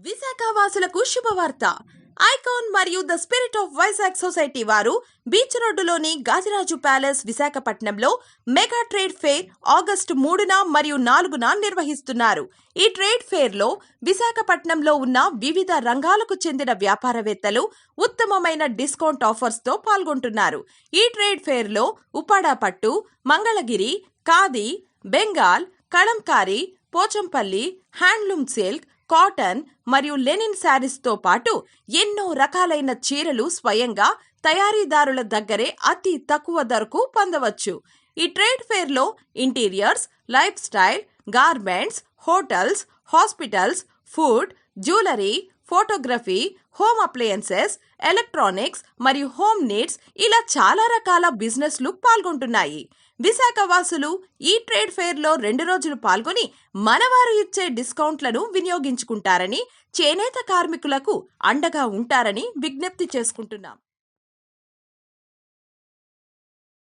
విశాఖ వాసులకు శుభవార్త. ఐకాన్ మరియు the spirit of Vizag society వారు బీచ్ రోడ్డులోని గాజరాజు ప్యాలెస్ విశాఖపట్నంలో మెగా ట్రేడ్ ఫెయిర్ ఆగస్టు 3న మరియు 4న నిర్వహిస్తున్నారు. ఈ ట్రేడ్ ఫెయిర్ లో విశాఖపట్నంలో ఉన్న వివిధ రంగాలకు చెందిన వ్యాపారవేత్తలు ఉత్తమమైన డిస్కౌంట్ ఆఫర్స్ తో పాల్గొంటున్నారు. ఈ ట్రేడ్ ఫెయిర్ లో ఉప్పాడ పట్టు, Mangalagiri, khadi, Bengal, Kalamkari, Pochampally, handloom silk, cotton మరియు లెనిన్ శారీస్ తో పాటు ఎన్నో రకాలైన చీరలు స్వయంగా తయారీదారుల దగ్గరే అతి తక్కువ ధరకు పొందవచ్చు. ఈ ట్రేడ్ ఫెయిర్ లో interiors, life style, garments, hotels, hospitals, food, jewellery, photography, home appliances, electronics మరియు హోమ్ నీడ్స్ ఇలా చాలా రకాల బిజినెస్లు పాల్గొంటున్నాయి. విశాఖ వాసులు ఈ ట్రేడ్ ఫెయిర్ లో 2 రోజులు పాల్గొని మనవారు ఇచ్చే డిస్కౌంట్లను వినియోగించుకుంటారని, చేనేత కార్మికులకు అండగా ఉంటారని విజ్ఞప్తి చేసుకుంటున్నాం.